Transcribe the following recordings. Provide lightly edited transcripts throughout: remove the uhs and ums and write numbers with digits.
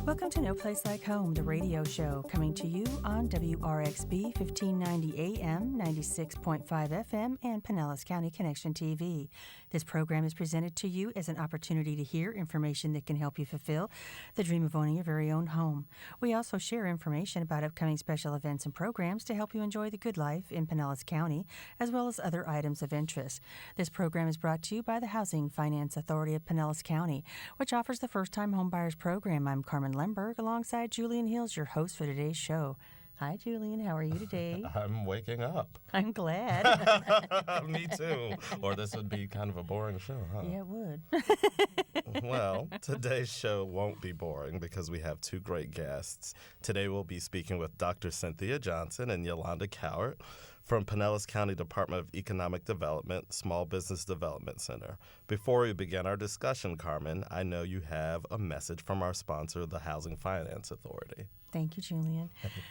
Welcome to No Place Like Home, the radio show, coming to you on WRXB 1590 AM, 96.5 FM, and Pinellas County Connection TV. This program is presented to you as an opportunity to hear information that can help you fulfill the dream of owning your very own home. We also share information about upcoming special events and programs to help you enjoy the good life in Pinellas County, as well as other items of interest. This program is brought to you by the Housing Finance Authority of Pinellas County, which offers the First-Time Homebuyers Program. I'm Carmen Lemberg, alongside Julian Hills, your host for today's show. Hi, Julian. How are you today? I'm waking up. I'm glad. Me too. Or this would be kind of a boring show, huh? Yeah, it would. Well, today's show won't be boring because we have two great guests. Today we'll be speaking with Dr. Cynthia Johnson and Yolanda Coward from Pinellas County Department of Economic Development, Small Business Development Center. Before we begin our discussion, Carmen, I know you have a message from our sponsor, the Housing Finance Authority. Thank you, Julian.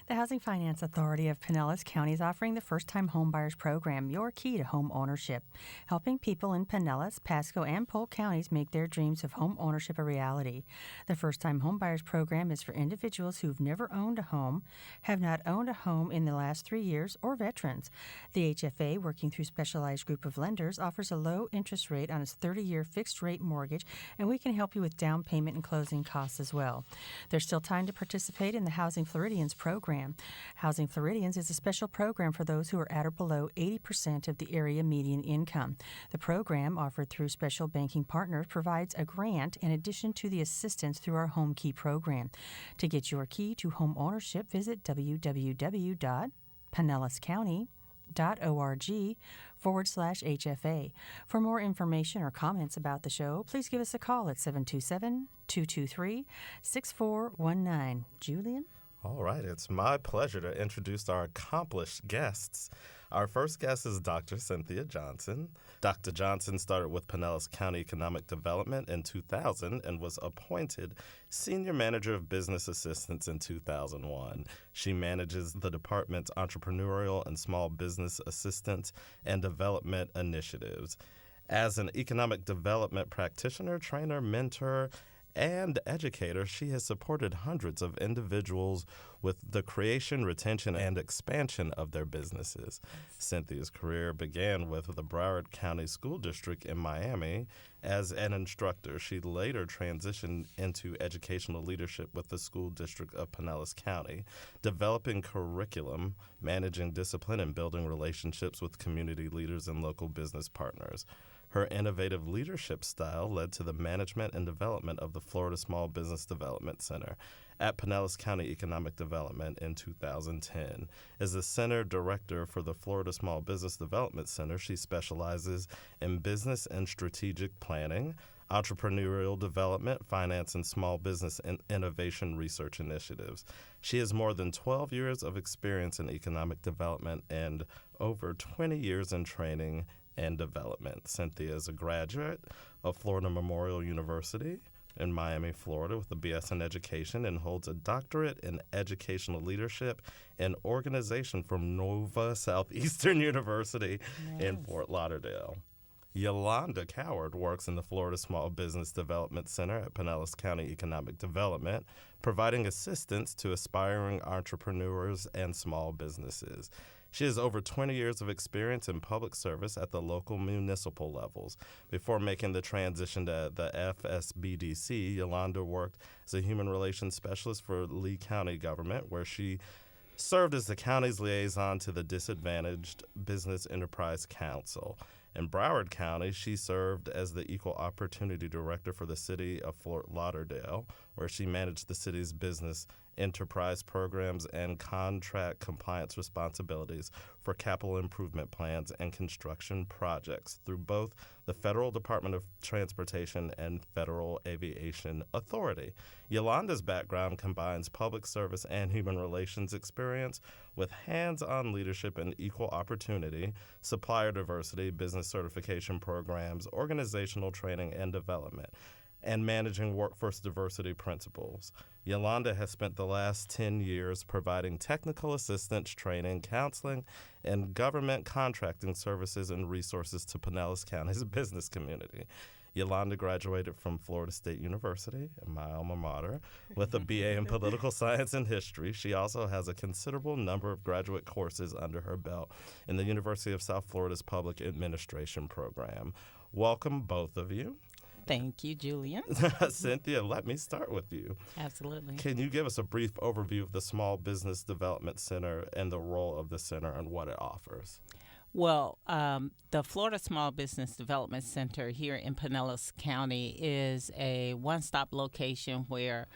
The Housing Finance Authority of Pinellas County is offering the First-Time Homebuyers Program, your key to home ownership, helping people in Pinellas, Pasco, and Polk counties make their dreams of home ownership a reality. The First-Time Homebuyers Program is for individuals who've never owned a home, have not owned a home in the last 3 years, or veterans. The HFA, working through specialized group of lenders, offers a low interest rate on its 30-year fixed-rate mortgage, and we can help you with down payment and closing costs as well. There's still time to participate in the Housing Floridians program. Housing Floridians is a special program for those who are at or below 80% of the area median income. The program, offered through special banking partners, provides a grant in addition to the assistance through our Home Key program. To get your key to home ownership, visit www.pinellascounty.org/HFA. For more information or comments about the show, please give us a call at 727-223-6419. Julian? All right, it's my pleasure to introduce our accomplished guests. Our first guest is Dr. Cynthia Johnson. Dr. Johnson started with Pinellas County Economic Development in 2000 and was appointed Senior Manager of Business Assistance in 2001. She manages the department's entrepreneurial and small business assistance and development initiatives. As an economic development practitioner, trainer, mentor, and educator, she has supported hundreds of individuals with the creation, retention, and expansion of their businesses. Cynthia's career began with the Broward County School District in Miami as an instructor. She later transitioned into educational leadership with the School District of Pinellas County, developing curriculum, managing discipline, and building relationships with community leaders and local business partners. Her innovative leadership style led to the management and development of the Florida Small Business Development Center at Pinellas County Economic Development in 2010. As the Center Director for the Florida Small Business Development Center, she specializes in business and strategic planning, entrepreneurial development, finance, and small business and innovation research initiatives. She has more than 12 years of experience in economic development and over 20 years in training and development. Cynthia is a graduate of Florida Memorial University in Miami, Florida, with a BS in education, and holds a doctorate in educational leadership and organization from Nova Southeastern University in Fort Lauderdale. Yolanda Coward works in the Florida Small Business Development Center at Pinellas County Economic Development, providing assistance to aspiring entrepreneurs and small businesses. She has over 20 years of experience in public service at the local municipal levels. Before making the transition to the SBDC, Yolanda worked as a human relations specialist for Lee County government, where she served as the county's liaison to the Disadvantaged Business Enterprise Council. In Broward County, she served as the Equal Opportunity Director for the city of Fort Lauderdale, where she managed the city's business enterprise programs and contract compliance responsibilities for capital improvement plans and construction projects through both the Federal Department of Transportation and Federal Aviation Authority. Yolanda's background combines public service and human relations experience with hands-on leadership and equal opportunity, supplier diversity, business certification programs, organizational training and development, and managing workforce diversity principles. Yolanda has spent the last 10 years providing technical assistance, training, counseling, and government contracting services and resources to Pinellas County's business community. Yolanda graduated from Florida State University, my alma mater, with a BA in Political Science and History. She also has a considerable number of graduate courses under her belt in the University of South Florida's Public Administration program. Welcome, both of you. Thank you, Julian. Cynthia, let me start with you. Absolutely. Can you give us a brief overview of the Small Business Development Center and the role of the center and what it offers? Well, the Florida Small Business Development Center here in Pinellas County is a one-stop location where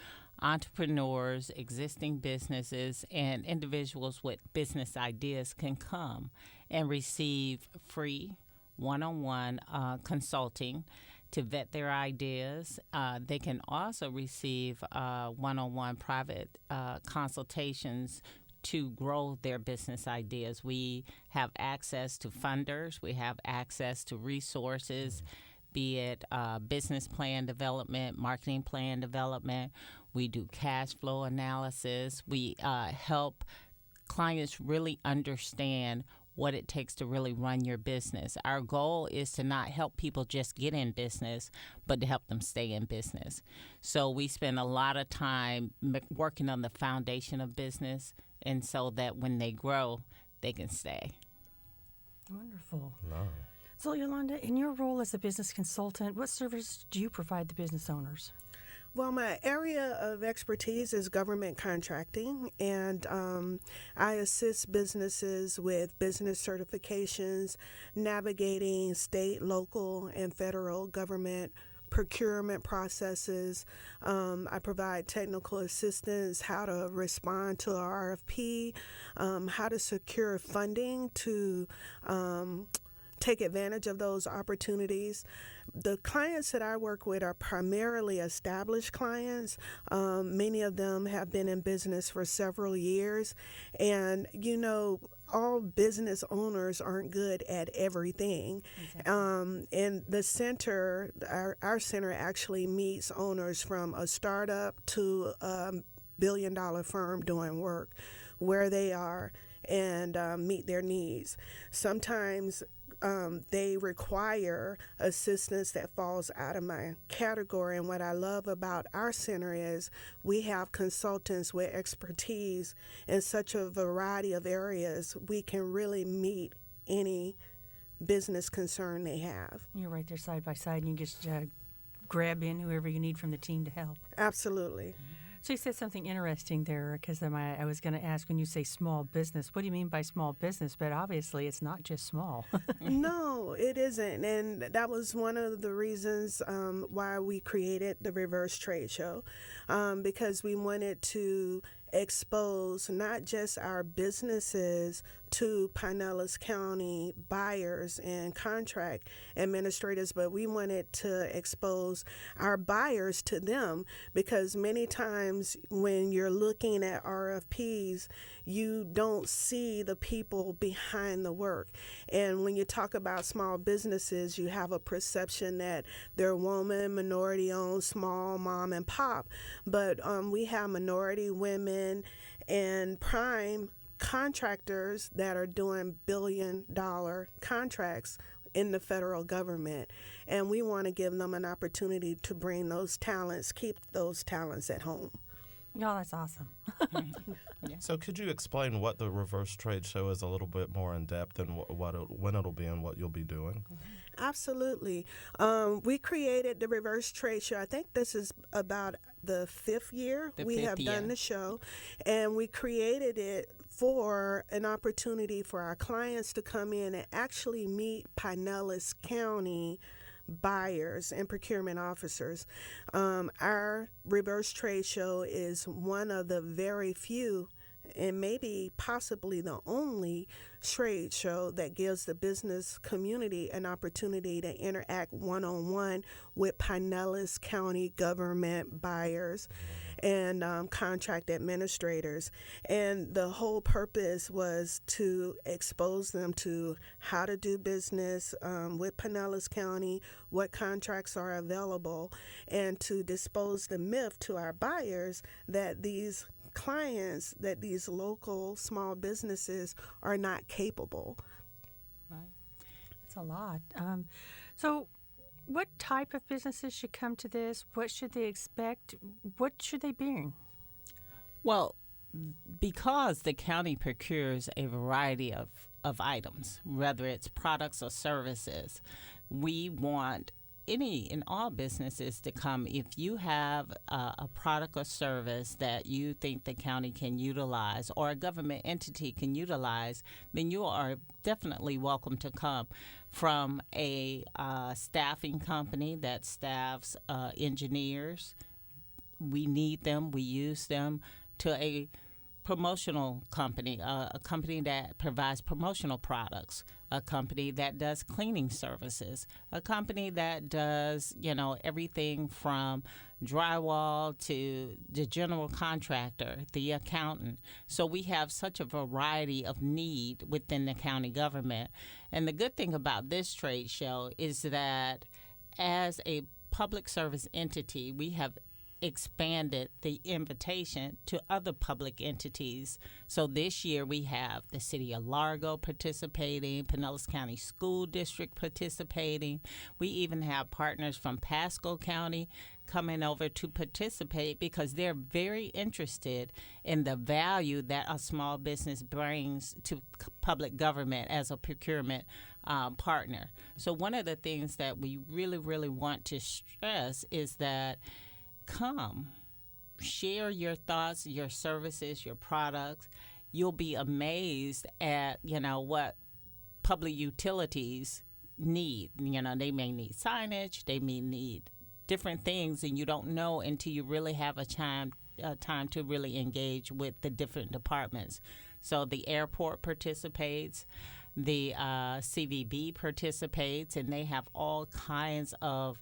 entrepreneurs, existing businesses, and individuals with business ideas can come and receive free one-on-one consulting to vet their ideas. They can also receive one-on-one private consultations to grow their business ideas. We have access to funders. We have access to resources, be it business plan development, marketing plan development. We do cash flow analysis. We help clients really understand what it takes to really run your business. Our goal is to not help people just get in business, but to help them stay in business. So we spend a lot of time working on the foundation of business, and so that when they grow, they can stay. Wonderful. No. So, Yolanda, in your role as a business consultant, what service do you provide the business owners? Well, my area of expertise is government contracting, and I assist businesses with business certifications, navigating state, local, and federal government procurement processes. I provide technical assistance, how to respond to a RFP, how to secure funding to take advantage of those opportunities. The clients that I work with are primarily established clients. Many of them have been in business for several years. And, you know, all business owners aren't good at everything. Exactly. And the center, our center actually meets owners from a startup to a billion-dollar firm doing work where they are and meet their needs. Sometimes they require assistance that falls out of my category. And what I love about our center is we have consultants with expertise in such a variety of areas. We can really meet any business concern they have. You're right there side by side, and you just grab in whoever you need from the team to help. Absolutely. So you said something interesting there, because I was going to ask, when you say small business, what do you mean by small business? But obviously it's not just small. No, it isn't. And that was one of the reasons why we created the Reverse Trade Show, because we wanted to expose not just our businesses to Pinellas County buyers and contract administrators, but we wanted to expose our buyers to them, because many times when you're looking at RFPs, you don't see the people behind the work. And when you talk about small businesses, you have a perception that they're woman, minority-owned, small, mom and pop. But we have minority women and prime contractors that are doing billion-dollar contracts in the federal government, and we want to give them an opportunity to bring those talents, keep those talents at home. Oh, that's awesome. Yeah. So could you explain what the Reverse Trade Show is a little bit more in depth, and when it'll be and what you'll be doing? Absolutely. We created the Reverse Trade Show. I think this is about the fifth year we have done the show, and we created it for an opportunity for our clients to come in and actually meet Pinellas County buyers and procurement officers. Our Reverse Trade Show is one of the very few, and maybe possibly the only, trade show that gives the business community an opportunity to interact one-on-one with Pinellas County government buyers and contract administrators. And the whole purpose was to expose them to how to do business with Pinellas County, what contracts are available, and to dispose the myth to our buyers that these clients, that these local small businesses are not capable. Right. That's a lot. So What type of businesses should come to this? What should they expect? What should they bring? Well, because the county procures a variety of items, whether it's products or services, we want any and all businesses to come. If you have a product or service that you think the county can utilize or a government entity can utilize, then you are definitely welcome to come. From a staffing company that staffs engineers, we need them, we use them, to a promotional company, a company that provides promotional products, a company that does cleaning services, a company that does, everything from drywall to the general contractor, the accountant. So we have such a variety of need within the county government. And the good thing about this trade show is that as a public service entity, we have expanded the invitation to other public entities. So this year we have the City of Largo participating, Pinellas County School District participating. We even have partners from Pasco County coming over to participate because they're very interested in the value that a small business brings to public government as a procurement partner. So one of the things that we really, really want to stress is that come, share your thoughts, your services, your products. You'll be amazed at, what public utilities need. They may need signage, they may need different things, and you don't know until you really have a time to really engage with the different departments. So the airport participates, the CVB participates, and they have all kinds of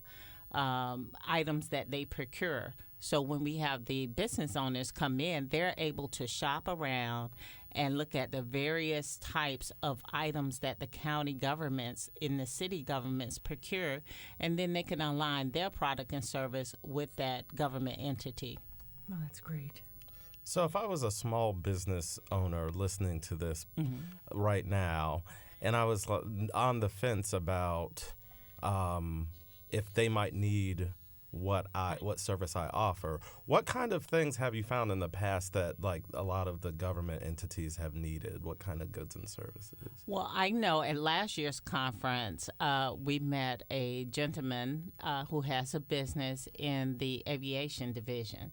items that they procure. So when we have the business owners come in, they're able to shop around and look at the various types of items that the county governments and the city governments procure, and then they can align their product and service with that government entity. Oh, that's great. So if I was a small business owner listening to this right now, and I was on the fence about if they might need what service I offer, what kind of things have you found in the past that a lot of the government entities have needed? What kind of goods and services? Well, I know at last year's conference, we met a gentleman who has a business in the aviation division,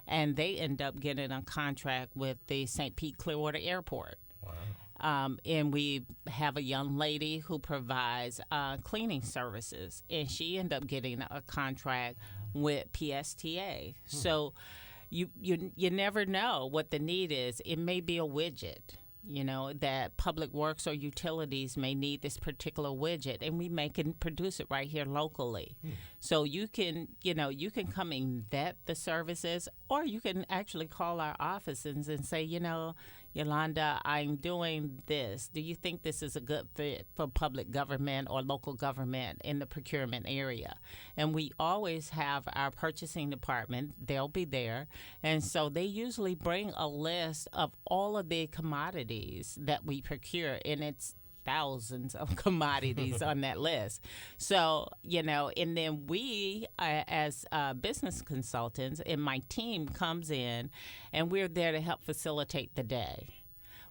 and they end up getting a contract with the St. Pete Clearwater Airport. Wow. And we have a young lady who provides cleaning services, and she ended up getting a contract with PSTA. So you never know what the need is. It may be a widget, that Public Works or utilities may need this particular widget, and we can produce it right here locally. So you can come and vet the services, or you can actually call our offices and say, Yolanda, I'm doing this. Do you think this is a good fit for public government or local government in the procurement area? And we always have our purchasing department. They'll be there. And so they usually bring a list of all of the commodities that we procure, and it's thousands of commodities on that list. So, and then we, as business consultants, and my team comes in, and we're there to help facilitate the day.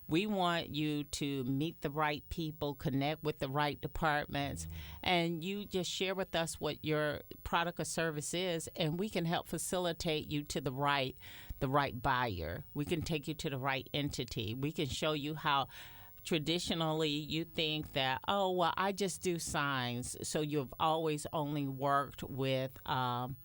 We want you to meet the right people, connect with the right departments, and you just share with us what your product or service is, and we can help facilitate you to the right buyer. We can take you to the right entity. We can show you how traditionally you think that, I just do signs, so you've always only worked with, the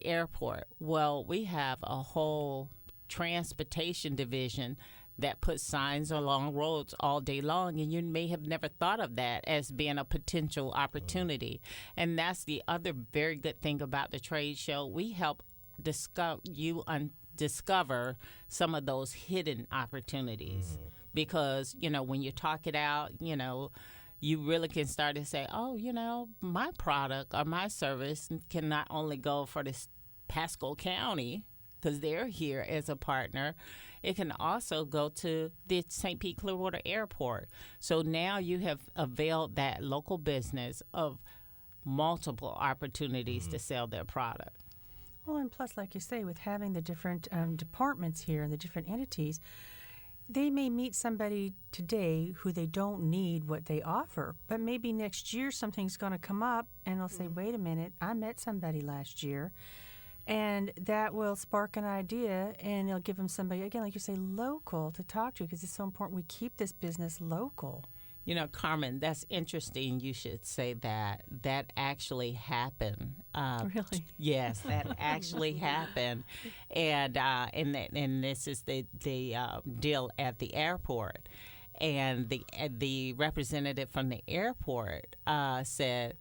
airport. Well, we have a whole transportation division that puts signs along roads all day long, and you may have never thought of that as being a potential opportunity. And that's the other very good thing about the trade show. We help discover some of those hidden opportunities. Because, when you talk it out, you really can start to say, my product or my service can not only go for this Pasco County, because they're here as a partner, it can also go to the St. Pete Clearwater Airport. So now you have availed that local business of multiple opportunities to sell their product. Well, and plus, like you say, with having the different departments here and the different entities, they may meet somebody today who they don't need what they offer, but maybe next year something's going to come up and they'll say, wait a minute, I met somebody last year. And that will spark an idea, and it'll give them somebody, again, like you say, local to talk to, because it's so important we keep this business local. You know, Carmen, that's interesting. You should say that. That actually happened. Really? Yes, that actually happened. And this is the deal at the airport. And the representative from the airport said,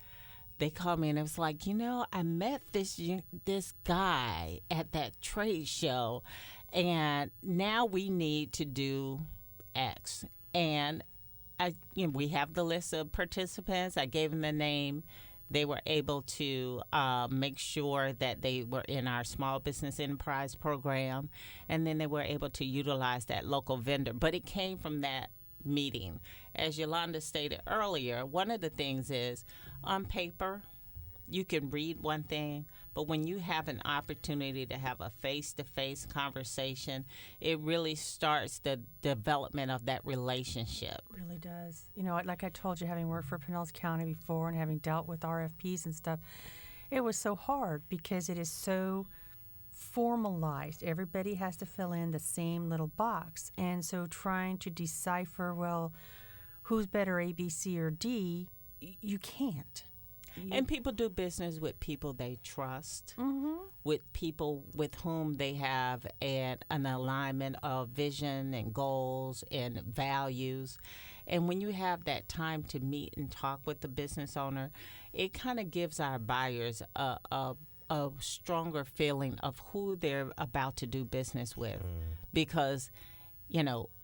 they called me and it was like, I met this guy at that trade show, and now we need to do X. And we have the list of participants. I gave them the name. They were able to make sure that they were in our small business enterprise program, and then they were able to utilize that local vendor. But it came from that meeting. As Yolanda stated earlier, one of the things is, on paper, you can read one thing, but when you have an opportunity to have a face-to-face conversation, it really starts the development of that relationship. It really does. Like I told you, having worked for Pinellas County before and having dealt with RFPs and stuff, it was so hard because it is so formalized. Everybody has to fill in the same little box. And so trying to decipher, well, who's better, A, B, C, or D, you can't. And people do business with people they trust, with people with whom they have an alignment of vision and goals and values. And when you have that time to meet and talk with the business owner, it kind of gives our buyers a stronger feeling of who they're about to do business with. Because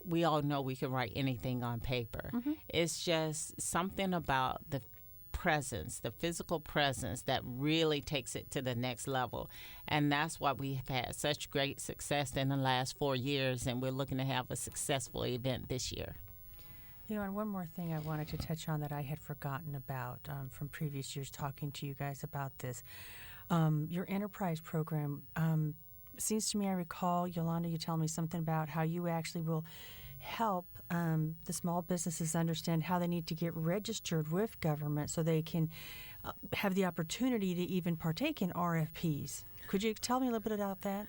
we all know we can write anything on paper. It's just something about the presence, the physical presence, that really takes it to the next level. And that's why we've had such great success in the last 4 years, and we're looking to have a successful event this year. And one more thing I wanted to touch on that I had forgotten about from previous years talking to you guys about this. Your enterprise program, seems to me I recall, Yolanda, you tell me something about how you actually will help the small businesses understand how they need to get registered with government so they can have the opportunity to even partake in RFPs. Could you tell me a little bit about that?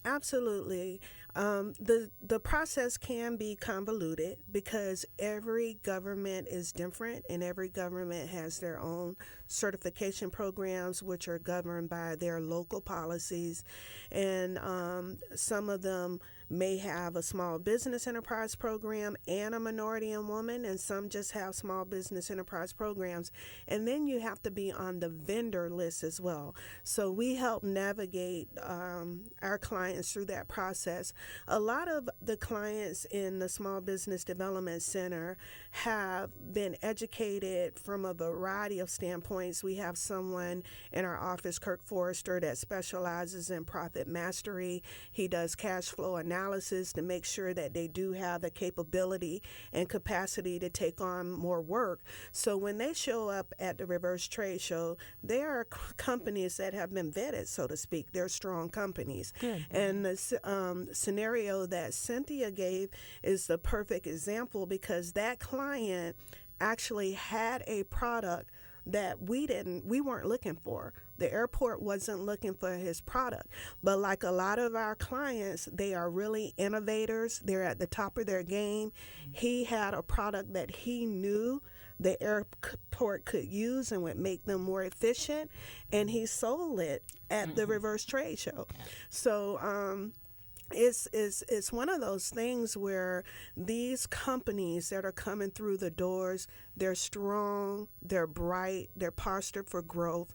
Absolutely. The process can be convoluted because every government is different, and every government has their own certification programs, which are governed by their local policies. And some of them may have a small business enterprise program and a minority and woman, and some just have small business enterprise programs. And then you have to be on the vendor list as well. So we help navigate our clients through that process. A lot of the clients in the Small Business Development Center have been educated from a variety of standpoints. We have someone in our office, Kirk Forrester, that specializes in profit mastery. He does cash flow analysis to make sure that they do have the capability and capacity to take on more work. So when they show up at the Reverse Trade Show, they are companies that have been vetted, so to speak. They're strong companies. Good. And the scenario that Cynthia gave is the perfect example, because that client actually had a product that we weren't looking for. The airport wasn't looking for his product. But like a lot of our clients, they are really innovators. They're at the top of their game. He had a product that he knew the airport could use and would make them more efficient, and he sold it at the Reverse Trade Show. So it's one of those things where these companies that are coming through the doors, they're strong, they're bright, they're postured for growth.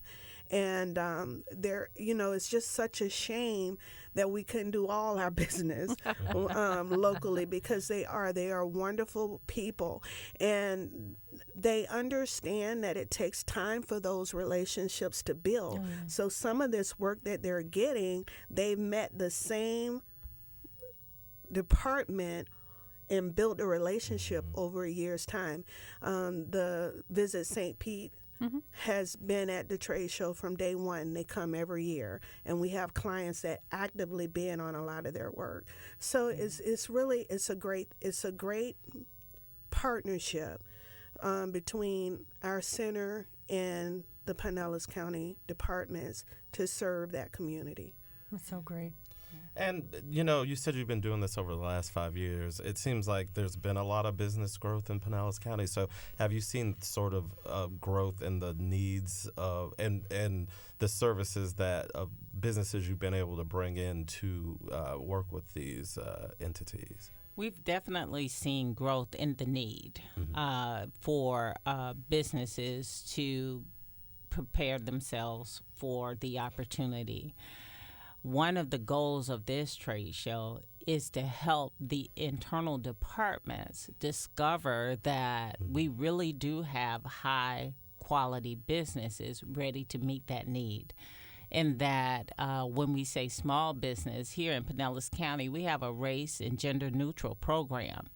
And it's just such a shame that we couldn't do all our business locally, because they are wonderful people, and they understand that it takes time for those relationships to build. Oh, yeah. So some of this work that they're getting, they've met the same department and built a relationship over a year's time. The Visit St. Pete has been at the trade show from day one. They come every year, and we have clients that actively bid on a lot of their work. So it's a great partnership between our center and the Pinellas County departments to serve that community. That's so great. And, you said you've been doing this over the last 5 years. It seems like there's been a lot of business growth in Pinellas County. So have you seen sort of growth in the needs of and the services that businesses you've been able to bring in to work with these entities? We've definitely seen growth in the need for businesses to prepare themselves for the opportunity. One of the goals of this trade show is to help the internal departments discover that we really do have high quality businesses ready to meet that need. And that when we say small business here in Pinellas County, we have a race and gender neutral program.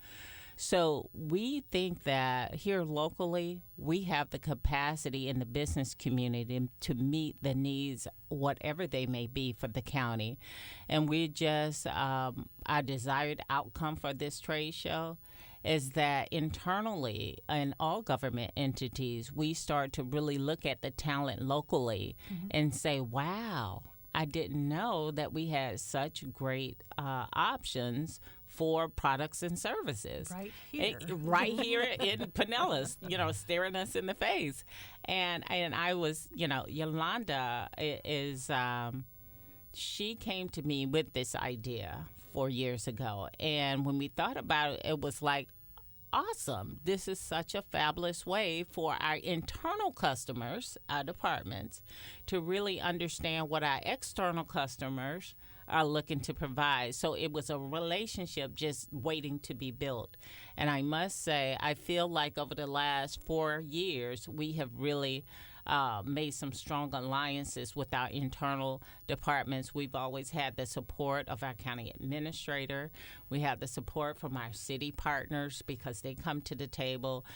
So we think that here locally, we have the capacity in the business community to meet the needs, whatever they may be, for the county. And we just, our desired outcome for this trade show is that internally in all government entities, we start to really look at the talent locally and say, wow, I didn't know that we had such great options for products and services. Right here. In Pinellas, staring us in the face. And I was, Yolanda is, she came to me with this idea 4 years ago. And when we thought about it, it was like, awesome. This is such a fabulous way for our internal customers, our departments, to really understand what our external customers are looking to provide. So it was a relationship just waiting to be built. And I must say, I feel like over the last 4 years, we have really made some strong alliances with our internal departments. We've always had the support of our county administrator. We have the support from our city partners because they come to the table,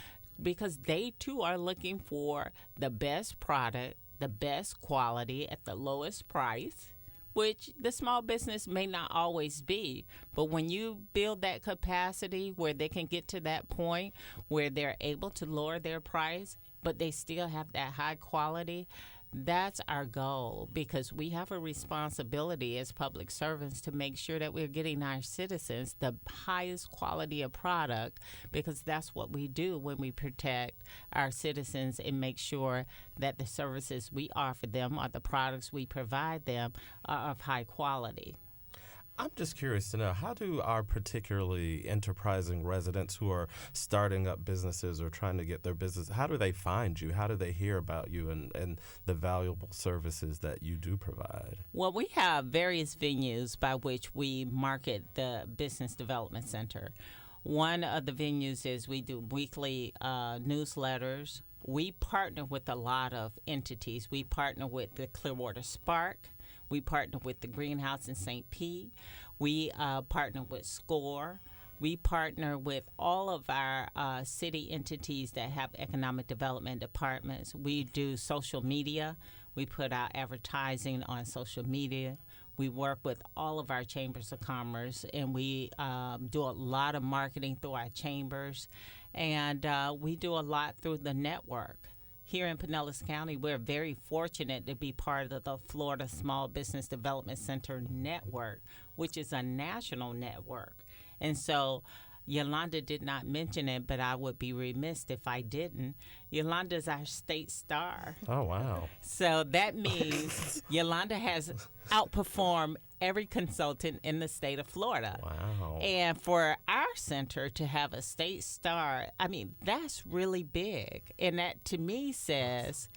because they too are looking for the best product, the best quality at the lowest price, which the small business may not always be. But when you build that capacity where they can get to that point where they're able to lower their price, but they still have that high quality, that's our goal, because we have a responsibility as public servants to make sure that we're getting our citizens the highest quality of product, because that's what we do when we protect our citizens and make sure that the services we offer them or the products we provide them are of high quality. I'm just curious to know, how do our particularly enterprising residents who are starting up businesses or trying to get their business, how do they find you? How do they hear about you and the valuable services that you do provide? Well, we have various venues by which we market the Business Development Center. One of the venues is we do weekly newsletters. We partner with a lot of entities. We partner with the Clearwater Spark. We partner with the Greenhouse in St. Pete. We partner with SCORE. We partner with all of our city entities that have economic development departments. We do social media. We put our advertising on social media. We work with all of our chambers of commerce, and we do a lot of marketing through our chambers, and we do a lot through the network. Here in Pinellas County, we're very fortunate to be part of the Florida Small Business Development Center network, which is a national network. And so Yolanda did not mention it, but I would be remiss if I didn't. Yolanda's our state star. Oh, wow. So that means Yolanda has outperformed every consultant in the state of Florida. Wow. And for our center to have a state star, I mean, that's really big. And that to me says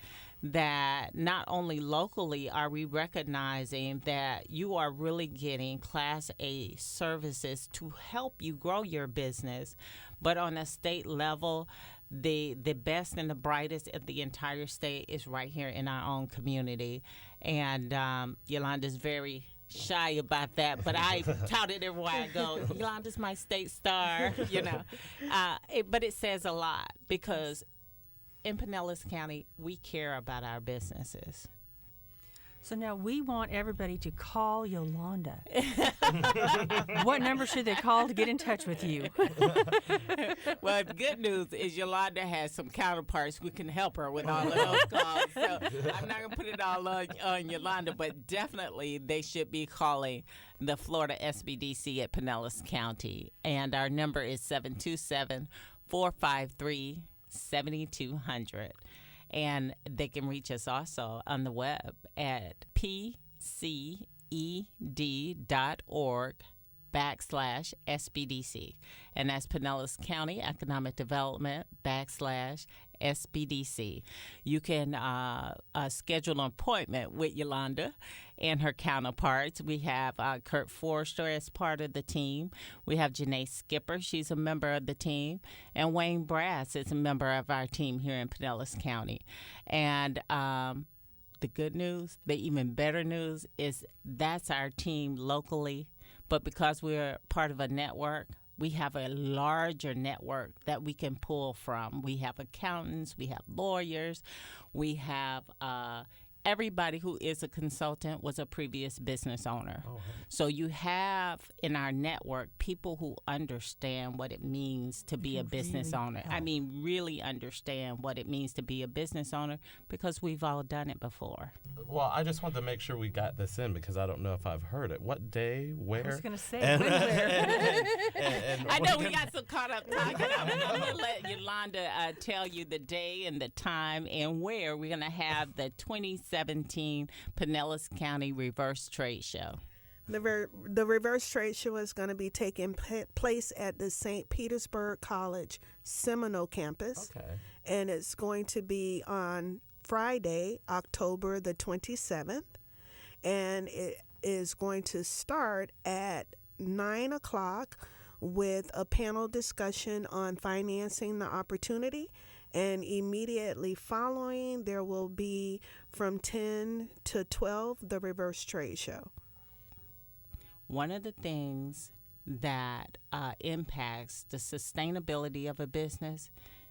that not only locally are we recognizing that you are really getting Class A services to help you grow your business, but on a state level, the best and the brightest of the entire state is right here in our own community. And Yolanda's very shy about that, but I tout it everywhere I go. Yolanda's my state star, you know. But it says a lot, because in Pinellas County, we care about our businesses. So now we want everybody to call Yolanda. What number should they call to get in touch with you? Well, the good news is Yolanda has some counterparts who can help her with all of those calls. So I'm not going to put it all on Yolanda, but definitely they should be calling the Florida SBDC at Pinellas County. And our number is 727-453-7200. And they can reach us also on the web at pced.org/SBDC. And that's Pinellas County Economic Development /SBDC. You can schedule an appointment with Yolanda and her counterparts. We have Kurt Forrester as part of the team. We have Janae Skipper. She's a member of the team. And Wayne Brass is a member of our team here in Pinellas County. And the good news, the even better news, is that's our team locally. But because we're part of a network, we have a larger network that we can pull from. We have accountants, we have lawyers, we have everybody who is a consultant was a previous business owner. Oh, hey. So you have in our network people who understand what it means to be a business owner. I mean, really understand what it means to be a business owner because we've all done it before. Well, I just wanted to make sure we got this in because I don't know if I've heard it. What day, where? I was going to say, when, where? And I know we got so caught up talking. I'm going to let Yolanda tell you the day and the time and where we're going to have the 2017 Pinellas County Reverse Trade Show. The Reverse Trade Show is going to be taking place at the St. Petersburg College Seminole campus. Okay. And it's going to be on Friday, October the 27th. And it is going to start at 9 o'clock with a panel discussion on financing the opportunity. And immediately following, there will be from 10 to 12, the Reverse Trade Show. One of the things that impacts the sustainability of a business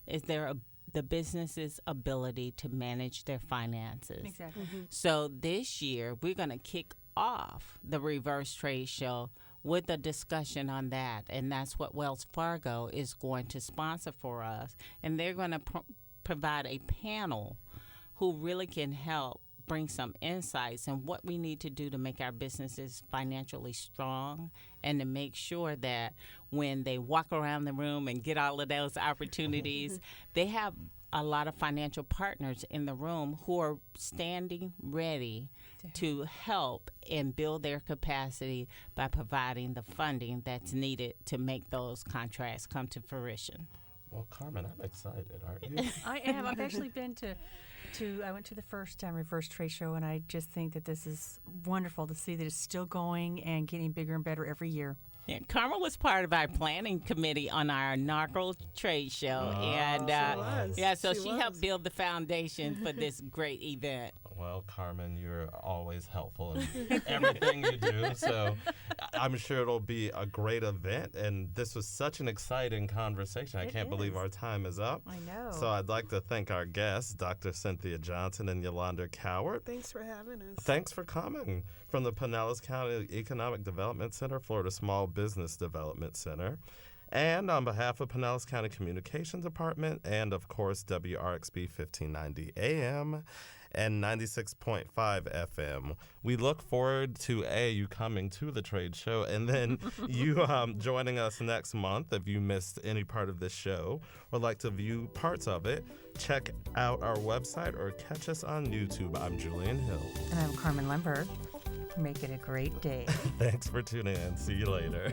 is the business's ability to manage their finances. Exactly. Mm-hmm. So this year, we're going to kick off the Reverse Trade Show with a discussion on that. And that's what Wells Fargo is going to sponsor for us. And they're going to provide a panel who really can help bring some insights on what we need to do to make our businesses financially strong and to make sure that when they walk around the room and get all of those opportunities, they have a lot of financial partners in the room who are standing ready to help and build their capacity by providing the funding that's needed to make those contracts come to fruition. Well, Carmen, I'm excited, aren't you? I am. I've actually been I went to the first Reverse Trade Show, and I just think that this is wonderful to see that it's still going and getting bigger and better every year. Yeah, Carmen was part of our planning committee on our inaugural trade show, and so she helped build the foundation for this great event. Well, Carmen, you're always helpful in everything you do, so I'm sure it'll be a great event. And this was such an exciting conversation. I can't believe our time is up. I know. So I'd like to thank our guests, Dr. Cynthia Johnson and Yolanda Coward. Thanks for having us. Thanks for coming. From the Pinellas County Economic Development Center, Florida Small Business Development Center. And on behalf of Pinellas County Communications Department and, of course, WRXB 1590 AM and 96.5 FM. We look forward to you coming to the trade show and then you joining us next month. If you missed any part of this show or like to view parts of it, check out our website or catch us on YouTube. I'm Julian Hill. And I'm Carmen Lemberg. Make it a great day. Thanks for tuning in. See you later.